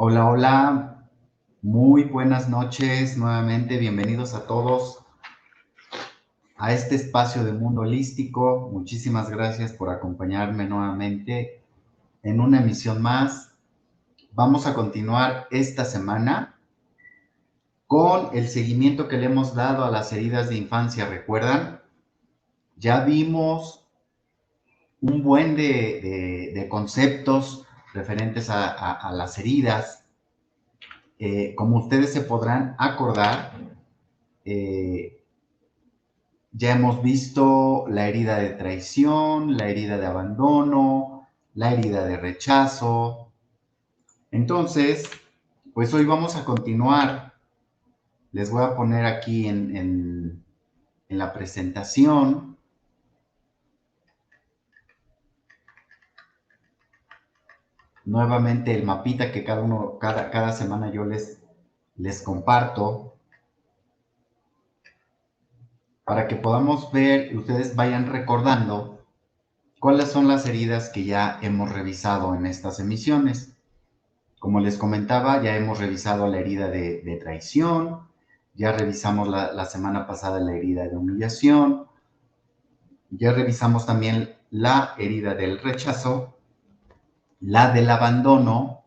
Hola, hola, muy buenas noches nuevamente, bienvenidos a todos a este espacio de Mundo Holístico. Muchísimas gracias por acompañarme nuevamente en una emisión más. Vamos a continuar esta semana con el seguimiento que le hemos dado a las heridas de infancia. ¿Recuerdan? Ya vimos un buen de conceptos referentes a las heridas. Como ustedes se podrán acordar, eh, ya hemos visto la herida de traición, la herida de abandono, la herida de rechazo. Entonces, pues hoy vamos a continuar. Les voy a poner aquí en la presentación nuevamente el mapita que cada semana yo les comparto para que podamos ver y ustedes vayan recordando cuáles son las heridas que ya hemos revisado en estas emisiones. Como les comentaba, ya hemos revisado la herida de traición, ya revisamos la semana pasada la herida de humillación, ya revisamos también la herida del rechazo, la del abandono,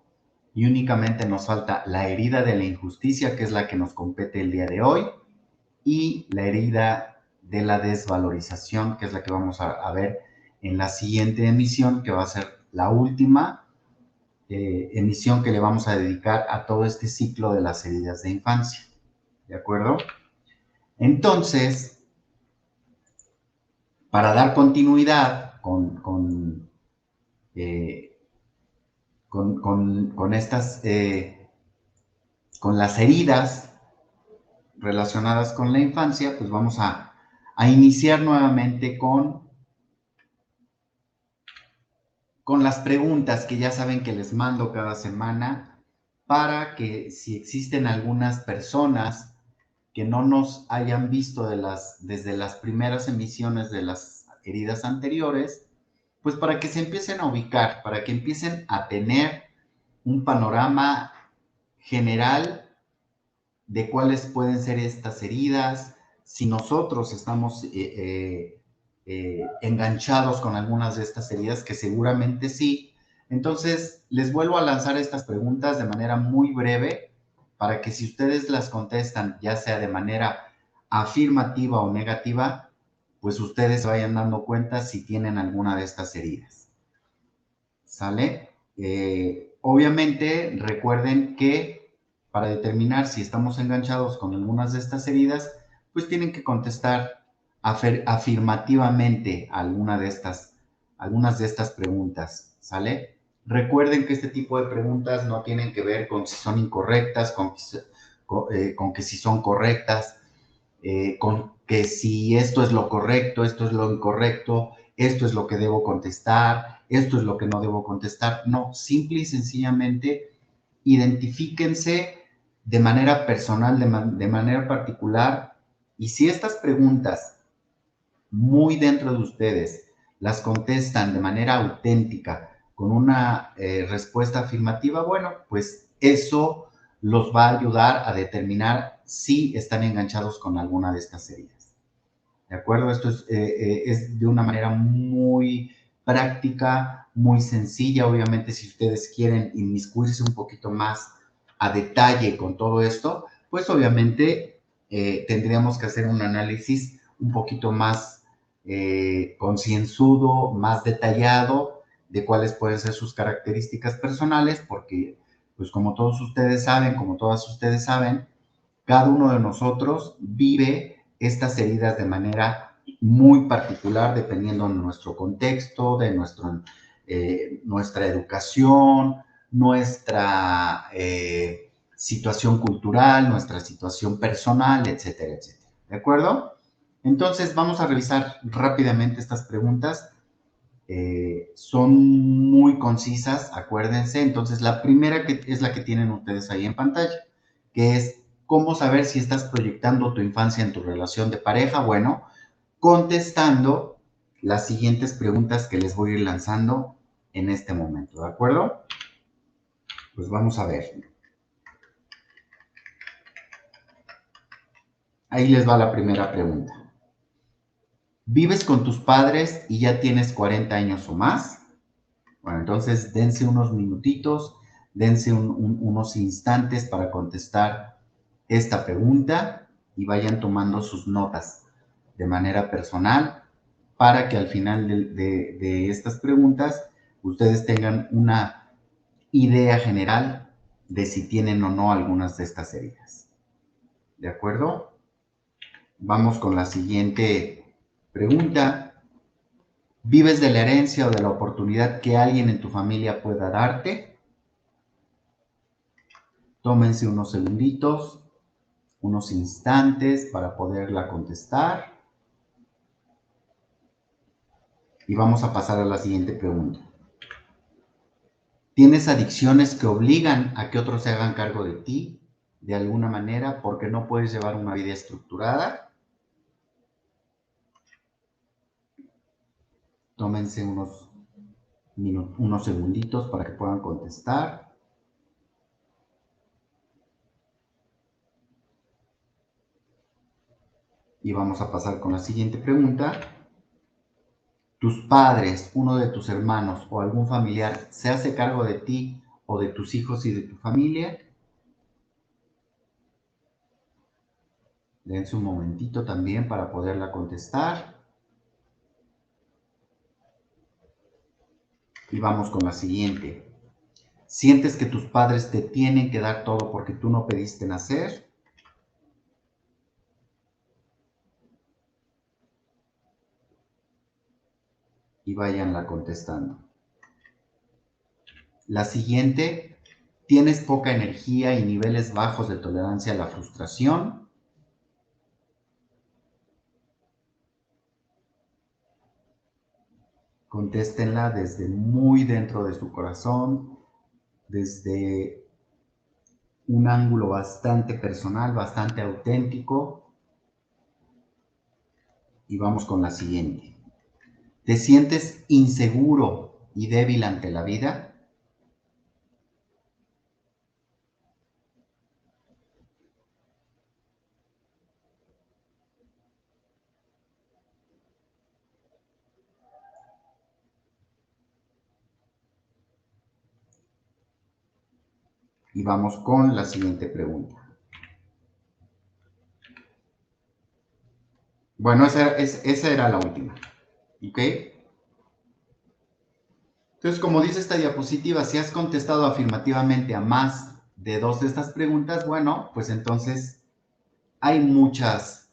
y únicamente nos falta la herida de la injusticia, que es la que nos compete el día de hoy, y la herida de la desvalorización, que es la que vamos a ver en la siguiente emisión, que va a ser la última emisión que le vamos a dedicar a todo este ciclo de las heridas de infancia. ¿De acuerdo? Entonces, para dar continuidad eh, con estas, con las heridas relacionadas con la infancia, pues vamos a iniciar nuevamente con las preguntas que ya saben que les mando cada semana para que si existen algunas personas que no nos hayan visto desde las primeras emisiones de las heridas anteriores, pues para que se empiecen a ubicar, para que empiecen a tener un panorama general de cuáles pueden ser estas heridas, si nosotros estamos enganchados con algunas de estas heridas, que seguramente sí. Entonces, les vuelvo a lanzar estas preguntas de manera muy breve para que si ustedes las contestan, ya sea de manera afirmativa o negativa, pues ustedes vayan dando cuenta si tienen alguna de estas heridas. ¿Sale? Obviamente, recuerden que para determinar si estamos enganchados con algunas de estas heridas, pues tienen que contestar afirmativamente algunas de estas preguntas, ¿sale? Recuerden que este tipo de preguntas no tienen que ver con si son incorrectas, con que si son correctas, con que si esto es lo correcto, esto es lo incorrecto, esto es lo que debo contestar, esto es lo que no debo contestar. No, simple y sencillamente identifíquense de manera personal, de manera particular, y si estas preguntas muy dentro de ustedes las contestan de manera auténtica, con una respuesta afirmativa, bueno, pues eso los va a ayudar a determinar si están enganchados con alguna de estas heridas. ¿De acuerdo? Esto es de una manera muy práctica, muy sencilla. Obviamente, si ustedes quieren inmiscuirse un poquito más a detalle con todo esto, pues obviamente tendríamos que hacer un análisis un poquito más concienzudo, más detallado de cuáles pueden ser sus características personales, porque, pues como todos ustedes saben, como todas ustedes saben, cada uno de nosotros vive estas heridas de manera muy particular, dependiendo de nuestro contexto, de nuestra educación, nuestra situación cultural, nuestra situación personal, etcétera, etcétera. ¿De acuerdo? Entonces, vamos a revisar rápidamente estas preguntas. Son muy concisas, acuérdense. Entonces, la primera que es la que tienen ustedes ahí en pantalla, que es cómo saber si estás proyectando tu infancia en tu relación de pareja. Bueno, contestando las siguientes preguntas que les voy a ir lanzando en este momento, ¿de acuerdo? Pues vamos a ver. Ahí les va la primera pregunta. ¿Vives con tus padres y ya tienes 40 años o más? Bueno, entonces dense unos minutitos, dense unos instantes para contestar esta pregunta y vayan tomando sus notas de manera personal para que al final de estas preguntas ustedes tengan una idea general de si tienen o no algunas de estas heridas. ¿De acuerdo? Vamos con la siguiente pregunta. ¿Vives de la herencia o de la oportunidad que alguien en tu familia pueda darte? Tómense unos segunditos, unos instantes para poderla contestar. Y vamos a pasar a la siguiente pregunta. ¿Tienes adicciones que obligan a que otros se hagan cargo de ti de alguna manera porque no puedes llevar una vida estructurada? Tómense unos segunditos para que puedan contestar. Y vamos a pasar con la siguiente pregunta. ¿Tus padres, uno de tus hermanos o algún familiar se hace cargo de ti o de tus hijos y de tu familia? Dense un momentito también para poderla contestar. Y vamos con la siguiente. ¿Sientes que tus padres te tienen que dar todo porque tú no pediste nacer? Y váyanla contestando. La siguiente, ¿tienes poca energía y niveles bajos de tolerancia a la frustración? Contéstenla desde muy dentro de su corazón, desde un ángulo bastante personal, bastante auténtico. Y vamos con la siguiente. ¿Te sientes inseguro y débil ante la vida? Y vamos con la siguiente pregunta. Bueno, esa era la última. ¿Ok? Entonces, como dice esta diapositiva, si has contestado afirmativamente a más de dos de estas preguntas, bueno, pues entonces hay muchas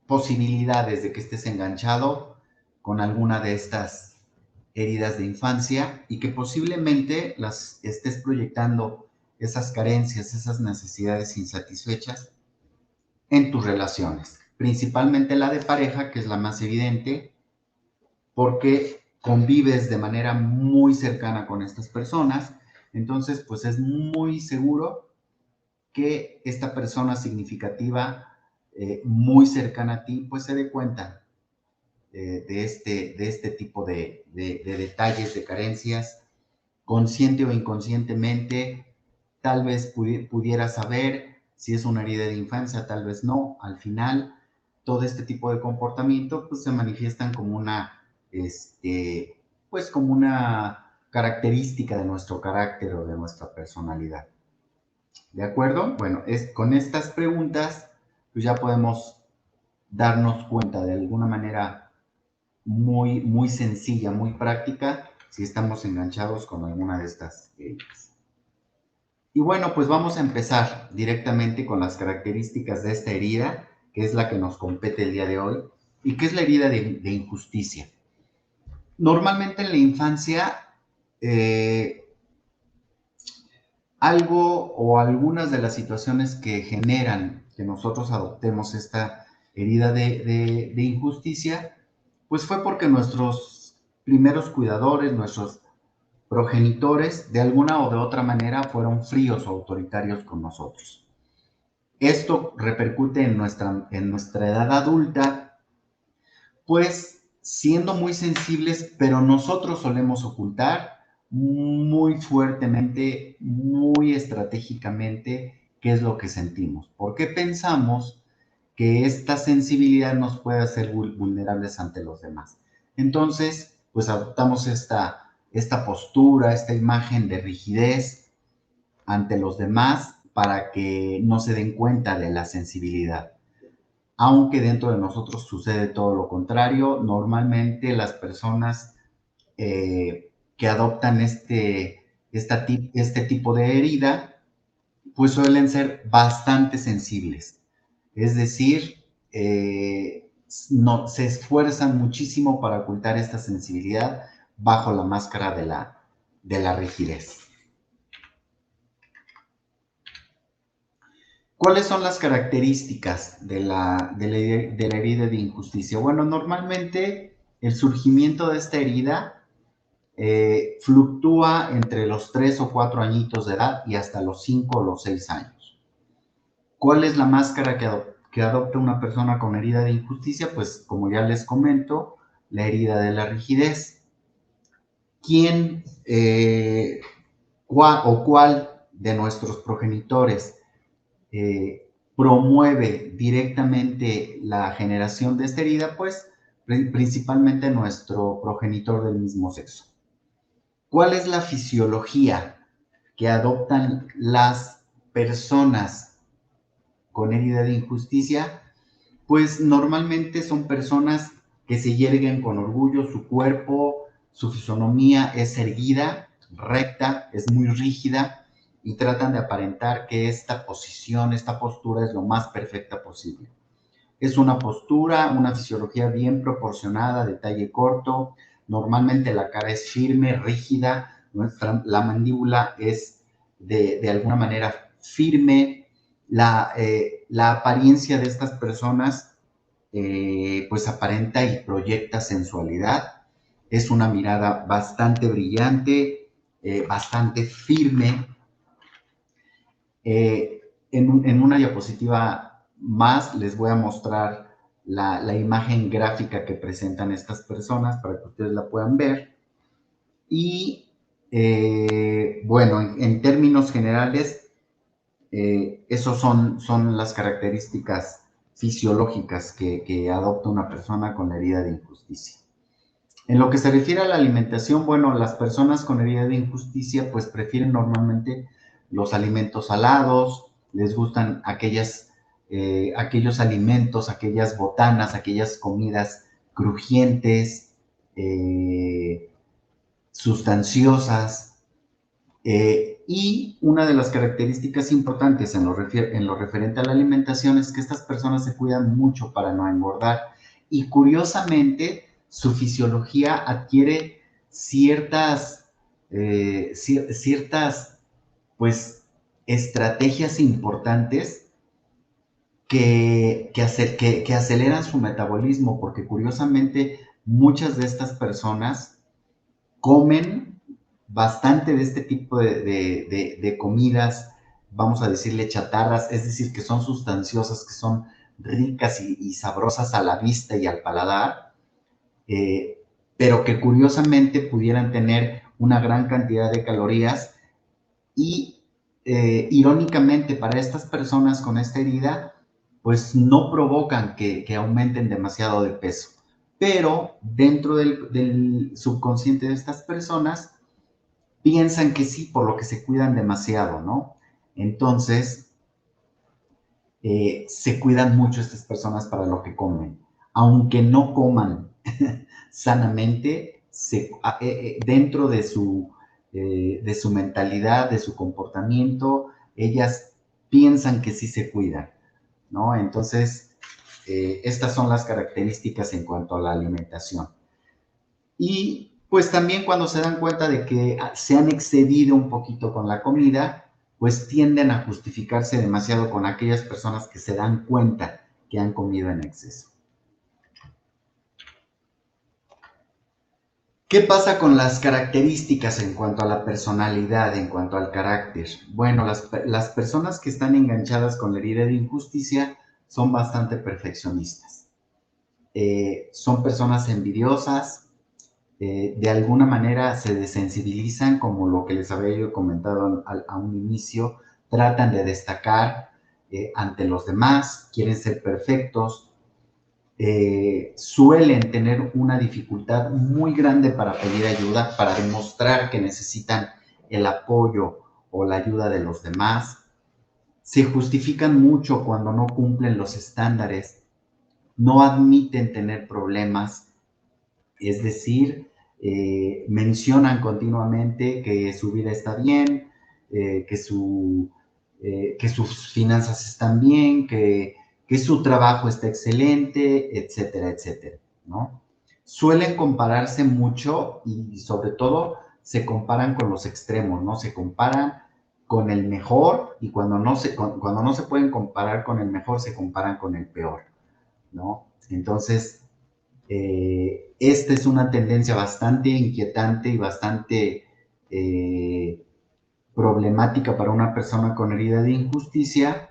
posibilidades de que estés enganchado con alguna de estas heridas de infancia y que posiblemente las estés proyectando esas carencias, esas necesidades insatisfechas en tus relaciones, principalmente la de pareja, que es la más evidente, porque convives de manera muy cercana con estas personas, entonces pues es muy seguro que esta persona significativa, muy cercana a ti, pues se dé cuenta de este tipo de detalles, de carencias, consciente o inconscientemente, tal vez pudiera saber si es una herida de infancia, tal vez no. Al final, todo este tipo de comportamiento pues se manifiestan como pues como una característica de nuestro carácter o de nuestra personalidad. ¿De acuerdo? Bueno, con estas preguntas pues ya podemos darnos cuenta de alguna manera muy, muy sencilla, muy práctica, si estamos enganchados con alguna de estas heridas. Y bueno, pues vamos a empezar directamente con las características de esta herida, que es la que nos compete el día de hoy, y que es la herida de injusticia. Normalmente en la infancia, algo o algunas de las situaciones que generan que nosotros adoptemos esta herida de injusticia, pues fue porque nuestros primeros cuidadores, nuestros progenitores, de alguna o de otra manera fueron fríos o autoritarios con nosotros. Esto repercute en nuestra edad adulta, pues siendo muy sensibles, pero nosotros solemos ocultar muy fuertemente, muy estratégicamente qué es lo que sentimos. Porque pensamos que esta sensibilidad nos puede hacer vulnerables ante los demás. Entonces, pues adoptamos esta postura, esta imagen de rigidez ante los demás para que no se den cuenta de la sensibilidad. Aunque dentro de nosotros sucede todo lo contrario, normalmente las personas que adoptan este tipo de herida, pues suelen ser bastante sensibles. Es decir, no, se esfuerzan muchísimo para ocultar esta sensibilidad bajo la máscara de la rigidez. ¿Cuáles son las características de la herida de injusticia? Bueno, normalmente el surgimiento de esta herida fluctúa entre los 3 o 4 añitos de edad y hasta los 5 o los 6 años. ¿Cuál es la máscara que adopta una persona con herida de injusticia? Pues como ya les comento, la herida de la rigidez. ¿Quién cuál de nuestros progenitores promueve directamente la generación de esta herida? Pues principalmente nuestro progenitor del mismo sexo. ¿Cuál es la fisiología que adoptan las personas con herida de injusticia? Pues normalmente son personas que se yerguen con orgullo, su cuerpo, su fisonomía es erguida, recta, es muy rígida y tratan de aparentar que esta posición, esta postura es lo más perfecta posible. Es una postura, una fisiología bien proporcionada, de talle corto. Normalmente la cara es firme, rígida. La mandíbula es de alguna manera firme. La apariencia de estas personas pues aparenta y proyecta sensualidad. Es una mirada bastante brillante, bastante firme. En una diapositiva más les voy a mostrar la imagen gráfica que presentan estas personas para que ustedes la puedan ver. Y bueno, en términos generales, esos son las características fisiológicas que adopta una persona con herida de injusticia. En lo que se refiere a la alimentación, bueno, las personas con herida de injusticia pues prefieren normalmente los alimentos salados, les gustan aquellos alimentos, aquellas botanas, aquellas comidas crujientes, sustanciosas. Y una de las características importantes en lo referente a la alimentación es que estas personas se cuidan mucho para no engordar y curiosamente su fisiología adquiere ciertas pues estrategias importantes que aceleran su metabolismo, porque curiosamente muchas de estas personas comen bastante de este tipo de comidas, vamos a decirle chatarras, es decir, que son sustanciosas, que son ricas y sabrosas a la vista y al paladar, pero que curiosamente pudieran tener una gran cantidad de calorías y irónicamente para estas personas con esta herida, pues no provocan que aumenten demasiado de peso. Pero dentro del subconsciente de estas personas piensan que sí, por lo que se cuidan demasiado, ¿no? Entonces, se cuidan mucho estas personas para lo que comen. Aunque no coman sanamente, dentro de su mentalidad, de su comportamiento, ellas piensan que sí se cuidan, ¿no? Entonces, estas son las características en cuanto a la alimentación. Y pues también cuando se dan cuenta de que se han excedido un poquito con la comida, pues tienden a justificarse demasiado con aquellas personas que se dan cuenta que han comido en exceso. ¿Qué pasa con las características en cuanto a la personalidad, en cuanto al carácter? Bueno, las personas que están enganchadas con la herida de injusticia son bastante perfeccionistas. Son personas envidiosas, de alguna manera se desensibilizan, como lo que les había yo comentado a un inicio, tratan de destacar ante los demás, quieren ser perfectos, suelen tener una dificultad muy grande para pedir ayuda, para demostrar que necesitan el apoyo o la ayuda de los demás. Se justifican mucho cuando no cumplen los estándares, no admiten tener problemas, es decir, mencionan continuamente que su vida está bien, que sus finanzas están bien, que su trabajo está excelente, etcétera, etcétera, ¿no? Suelen compararse mucho y sobre todo se comparan con los extremos, ¿no? Se comparan con el mejor y cuando no se pueden comparar con el mejor, se comparan con el peor, ¿no? Entonces, esta es una tendencia bastante inquietante y bastante problemática para una persona con herida de injusticia,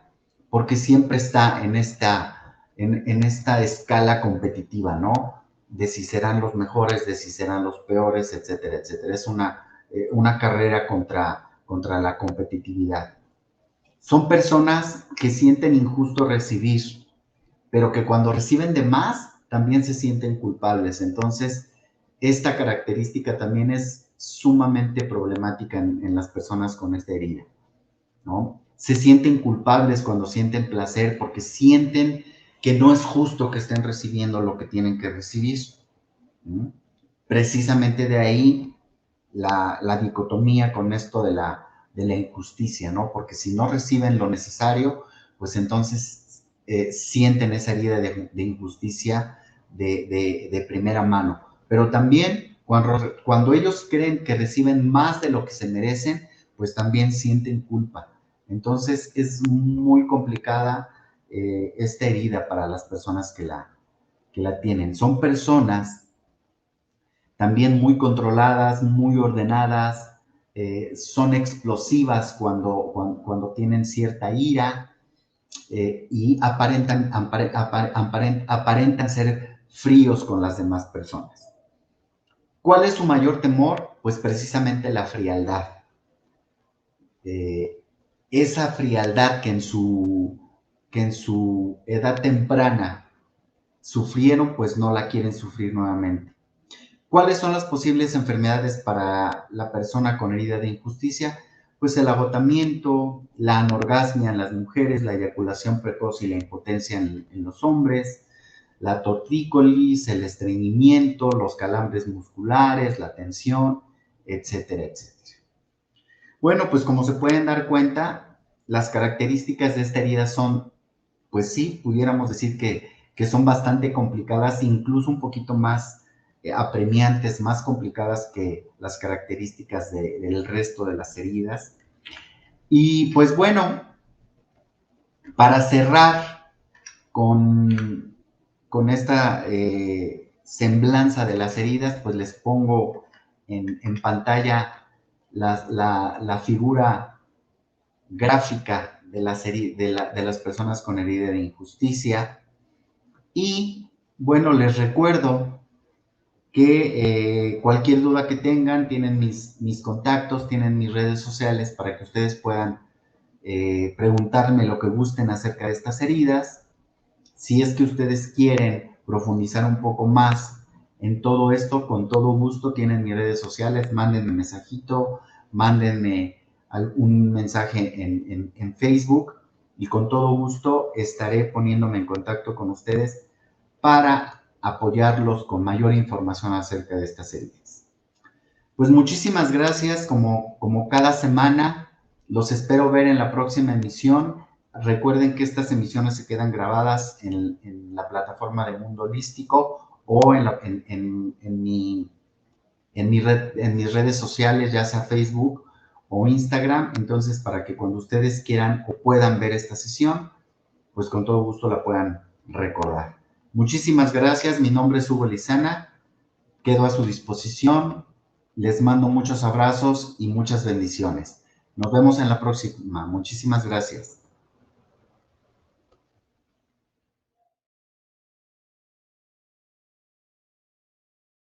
porque siempre está en esta escala competitiva, ¿no? De si serán los mejores, de si serán los peores, etcétera, etcétera. Es una carrera contra la competitividad. Son personas que sienten injusto recibir, pero que cuando reciben de más, también se sienten culpables. Entonces, esta característica también es sumamente problemática en las personas con esta herida, ¿no? Se sienten culpables cuando sienten placer porque sienten que no es justo que estén recibiendo lo que tienen que recibir, ¿no? Precisamente de ahí la dicotomía con esto de la injusticia, ¿no? Porque si no reciben lo necesario, pues entonces sienten esa herida de injusticia de primera mano. Pero también cuando ellos creen que reciben más de lo que se merecen, pues también sienten culpa. Entonces es muy complicada esta herida para las personas que la tienen. Son personas también muy controladas, muy ordenadas, son explosivas cuando tienen cierta ira y aparentan ser fríos con las demás personas. ¿Cuál es su mayor temor? Pues precisamente la frialdad. Eh, esa frialdad que en su edad temprana sufrieron, pues no la quieren sufrir nuevamente. ¿Cuáles son las posibles enfermedades para la persona con herida de injusticia? Pues el agotamiento, la anorgasmia en las mujeres, la eyaculación precoz y la impotencia en los hombres, la tortícolis, el estreñimiento, los calambres musculares, la tensión, etcétera, etcétera. Bueno, pues como se pueden dar cuenta, las características de esta herida son, pues sí, pudiéramos decir que son bastante complicadas, incluso un poquito más apremiantes, más complicadas que las características del resto de las heridas. Y pues bueno, para cerrar con esta semblanza de las heridas, pues les pongo en pantalla la figura gráfica de las personas con herida de injusticia. Y bueno, les recuerdo que cualquier duda que tengan, tienen mis contactos, tienen mis redes sociales para que ustedes puedan preguntarme lo que gusten acerca de estas heridas. Si es que ustedes quieren profundizar un poco más en todo esto, con todo gusto tienen mis redes sociales, mándenme un mensajito, mándenme un mensaje en Facebook y con todo gusto estaré poniéndome en contacto con ustedes para apoyarlos con mayor información acerca de estas heridas. Pues muchísimas gracias, como cada semana, los espero ver en la próxima emisión. Recuerden que estas emisiones se quedan grabadas en la plataforma de Mundo Holístico o en mis redes sociales, ya sea Facebook o Instagram. Entonces, para que cuando ustedes quieran o puedan ver esta sesión, pues con todo gusto la puedan recordar. Muchísimas gracias. Mi nombre es Hugo Lizana. Quedo a su disposición. Les mando muchos abrazos y muchas bendiciones. Nos vemos en la próxima. Muchísimas gracias.